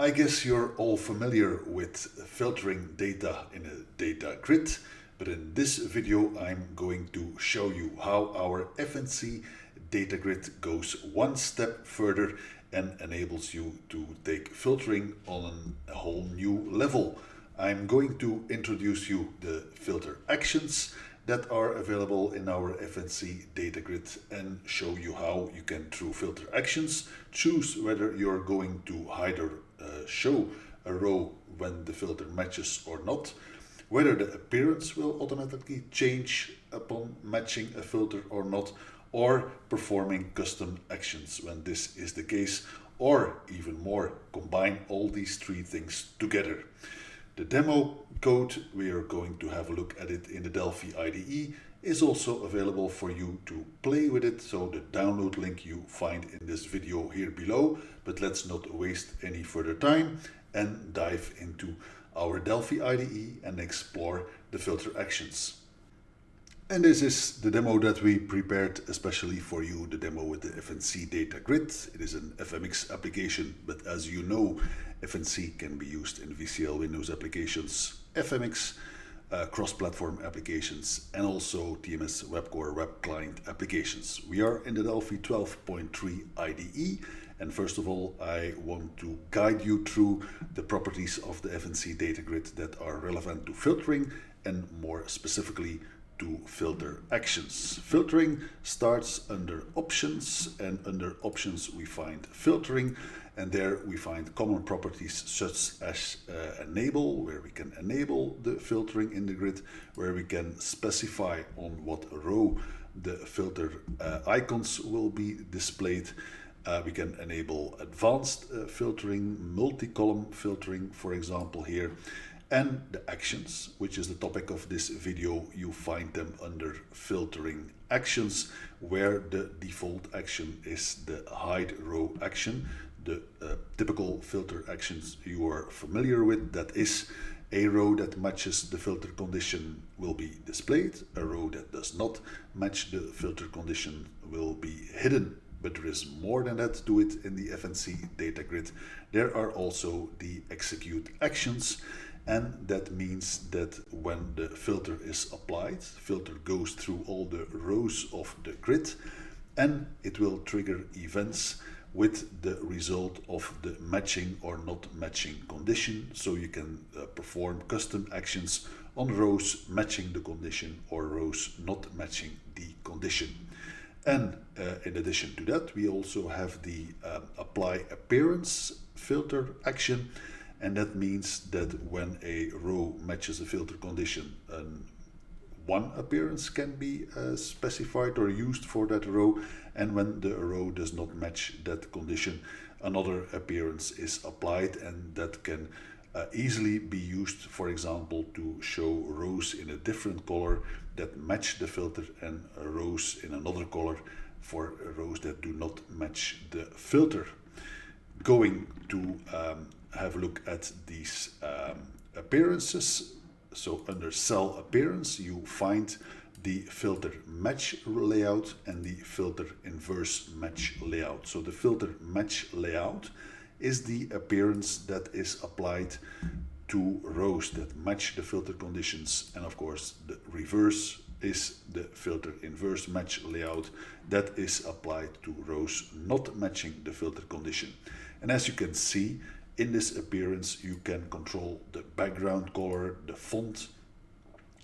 I guess you're all familiar with filtering data in a data grid, but in this video I'm going to show you how our FNC DataGrid goes one step further and enables you to take filtering on a whole new level. I'm going to introduce you the filter actions that are available in our FNC DataGrid and show you how you can, through filter actions, choose whether you're going to either show a row when the filter matches or not, whether the appearance will automatically change upon matching a filter or not, or performing custom actions when this is the case, or even more, combine all these three things together. The demo code, we are going to have a look at it in the Delphi IDE, is also available for you to play with it, so the download link you find in this video here below. But let's not waste any further time and dive into our Delphi IDE and explore the filter actions. And this is the demo that we prepared especially for you, the demo with the FNC DataGrid. It is an FMX application, but as you know, FNC can be used in VCL Windows applications, FMX, cross-platform applications, and also TMS Web Core Web Client applications. We are in the Delphi 12.3 IDE, and first of all, I want to guide you through the properties of the FNC DataGrid that are relevant to filtering and more specifically to filter actions. Filtering starts under options, and under options we find filtering, and there we find common properties such as enable, where we can enable the filtering in the grid, where we can specify on what row the filter icons will be displayed. We can enable advanced filtering, multi-column filtering, for example here. And the actions, which is the topic of this video, you find them under filtering actions, where the default action is the hide row action. The typical filter actions you are familiar with, that is, a row that matches the filter condition will be displayed, a row that does not match the filter condition will be hidden. But there is more than that to it in the FNC DataGrid. There are also the execute actions, and that means that when the filter is applied, filter goes through all the rows of the grid and it will trigger events with the result of the matching or not matching condition. So you can perform custom actions on rows matching the condition or rows not matching the condition. And in addition to that, we also have the apply appearance filter action. And that means that when a row matches a filter condition, one appearance can be specified or used for that row, and when the row does not match that condition, another appearance is applied, and that can easily be used, for example, to show rows in a different color that match the filter and rows in another color for rows that do not match the filter. Going to have a look at these appearances. So under cell appearance, you find the filter match layout and the filter inverse match layout. So the filter match layout is the appearance that is applied to rows that match the filter conditions, and of course the reverse is the filter inverse match layout that is applied to rows not matching the filter condition. And as you can see, in this appearance, you can control the background color, the font,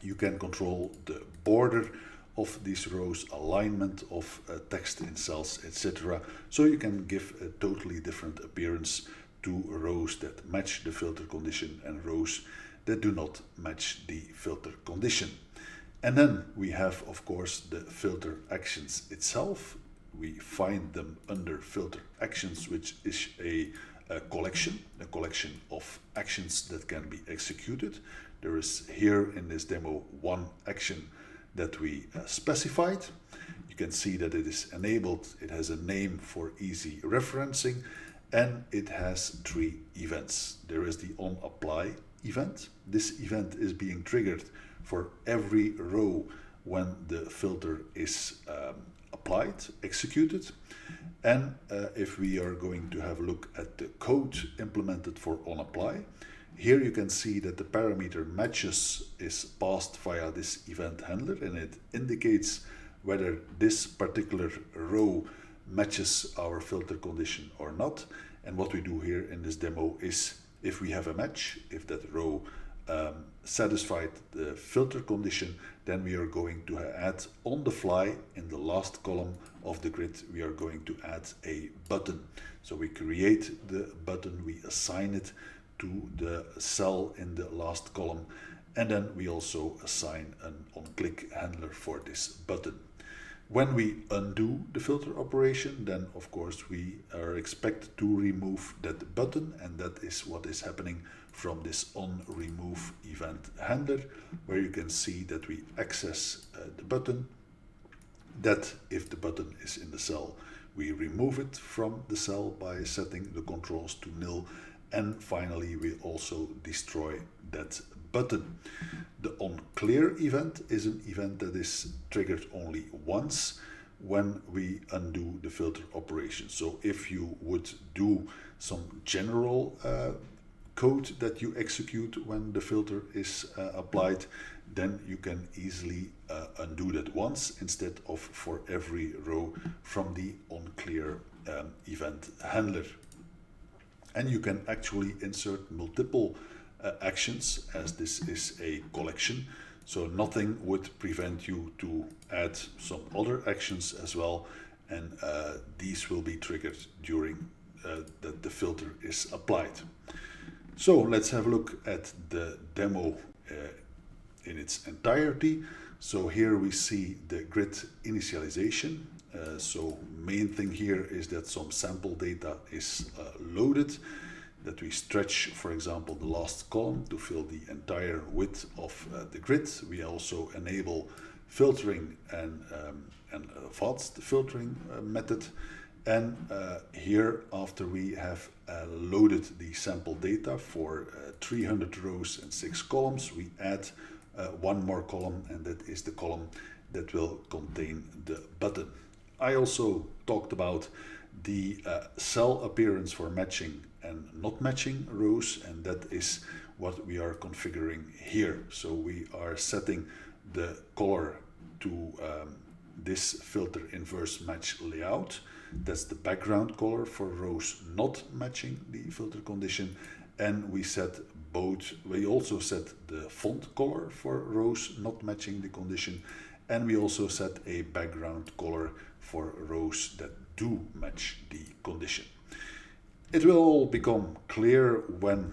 you can control the border of these rows, alignment of text in cells, etc. So you can give a totally different appearance to rows that match the filter condition and rows that do not match the filter condition. And then we have, of course, the filter actions itself. We find them under filter actions, which is a collection of actions that can be executed. There is here in this demo one action that we specified. You can see that it is enabled, it has a name for easy referencing, and it has three events. There is the onApply event. This event is being triggered for every row when the filter is applied, executed. And if we are going to have a look at the code implemented for onApply, here you can see that the parameter matches is passed via this event handler, and it indicates whether this particular row matches our filter condition or not. And what we do here in this demo is, if we have a match, if that row satisfied the filter condition, then we are going to add on the fly in the last column of the grid, we are going to add a button. So we create the button, we assign it to the cell in the last column, and then we also assign an on-click handler for this button. When we undo the filter operation, then of course we are expected to remove that button, and that is what is happening from this onRemove event handler, where you can see that we access the button, that if the button is in the cell, we remove it from the cell by setting the controls to nil, and finally we also destroy that button. The onClear event is an event that is triggered only once when we undo the filter operation. So if you would do some general code that you execute when the filter is applied, then you can easily undo that once instead of for every row from the onClear event handler. And you can actually insert multiple actions, as this is a collection, so nothing would prevent you to add some other actions as well, and these will be triggered during that the filter is applied. So let's have a look at the demo in its entirety. So here we see the grid initialization. So main thing here is that some sample data is loaded, that we stretch, for example, the last column to fill the entire width of the grid. We also enable filtering and advanced filtering method. And here, after we have loaded the sample data for 300 rows and 6 columns, we add one more column, and that is the column that will contain the button. I also talked about the cell appearance for matching and not matching rows, and that is what we are configuring here. So we are setting the color to this filter inverse match layout. That's the background color for rows not matching the filter condition, and we set both. We also set the font color for rows not matching the condition, and we also set a background color for rows that do match the condition. It will all become clear when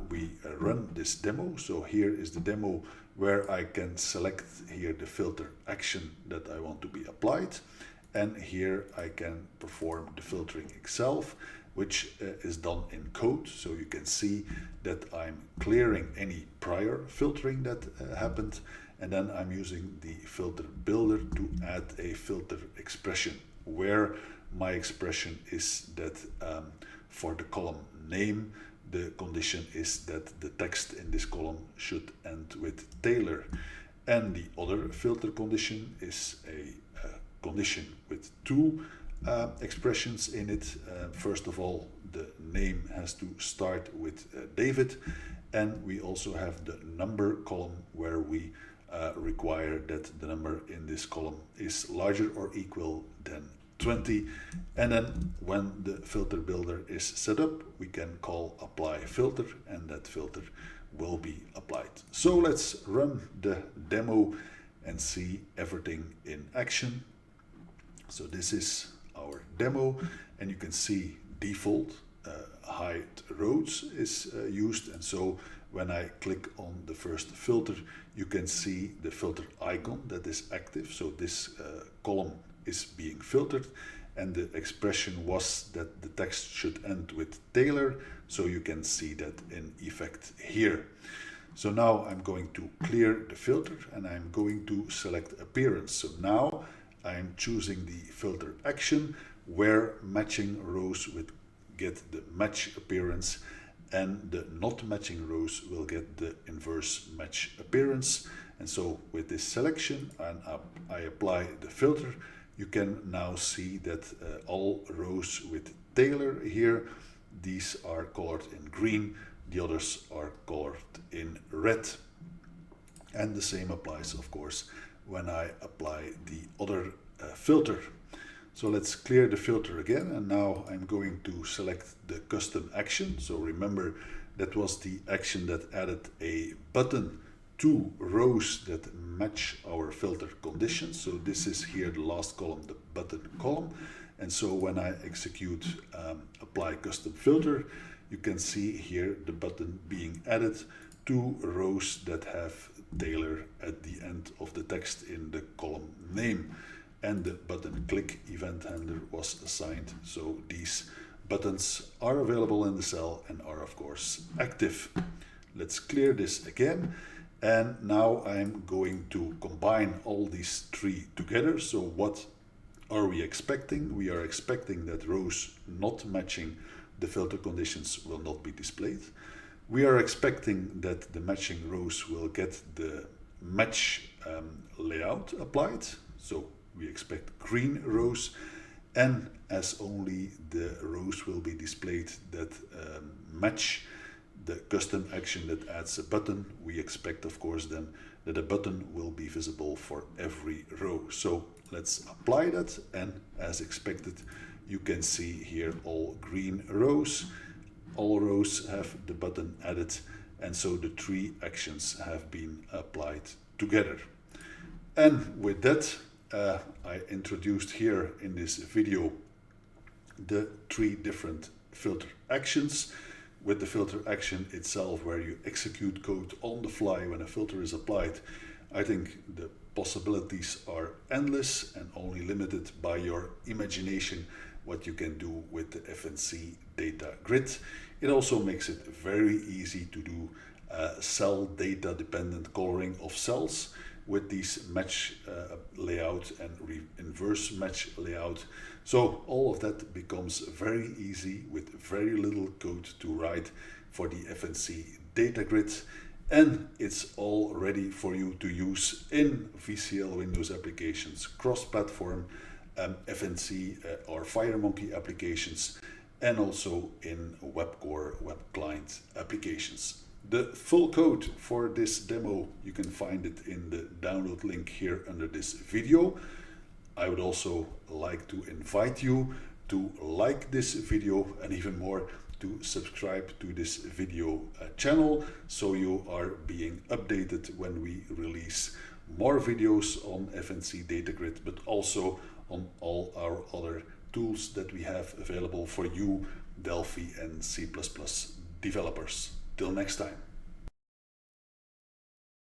we run this demo. So here is the demo where I can select here the filter action that I want to be applied, and here I can perform the filtering itself, which is done in code. So you can see that I'm clearing any prior filtering that happened, and then I'm using the filter builder to add a filter expression, where my expression is that for the column name, the condition is that the text in this column should end with Taylor. And the other filter condition is a condition with two expressions in it. First of all, the name has to start with David, and we also have the number column where we require that the number in this column is larger or equal than 20. And then when the filter builder is set up, we can call apply filter, and that filter will be applied. So let's run the demo and see everything in action. So this is our demo, and you can see default hide rows is used, and so when I click on the first filter, you can see the filter icon that is active. So this column is being filtered, and the expression was that the text should end with Taylor, so you can see that in effect here. So now I'm going to clear the filter, and I'm going to select appearance. So now I'm choosing the filter action where matching rows would get the match appearance, and the not matching rows will get the inverse match appearance. And so with this selection, and I apply the filter you can now see that all rows with Taylor here, these are colored in green, the others are colored in red. And the same applies, of course, when I apply the other filter. So let's clear the filter again, and now I'm going to select the custom action. So remember, that was the action that added a button to rows that match our filter conditions. So this is here the last column, the button column. And so when I execute apply custom filter, you can see here the button being added to rows that have Taylor at the end of the text in the column name. And the button click event handler was assigned. So these buttons are available in the cell and are of course active. Let's clear this again. And now I'm going to combine all these three together. So what are we expecting? We are expecting that rows not matching the filter conditions will not be displayed. We are expecting that the matching rows will get the match layout applied. So we expect green rows, and as only the rows will be displayed that match the custom action that adds a button, we expect of course then that a button will be visible for every row. So let's apply that, and as expected you can see here all green rows. All rows have the button added, and so the three actions have been applied together. And with that, I introduced here in this video the three different filter actions. With the filter action itself, where you execute code on the fly when a filter is applied, I think the possibilities are endless and only limited by your imagination what you can do with the FNC DataGrid. It also makes it very easy to do cell data dependent coloring of cells with these match layout and inverse match layout. So all of that becomes very easy with very little code to write for the FNC DataGrid, and it's all ready for you to use in VCL Windows applications, cross-platform FNC or FireMonkey applications, and also in WebCore web client applications. The full code for this demo, you can find it in the download link here under this video. I would also like to invite you to like this video, and even more to subscribe to this video channel, so you are being updated when we release more videos on FNC DataGrid, but also on all our other tools that we have available for you Delphi and C++ developers. Till next time.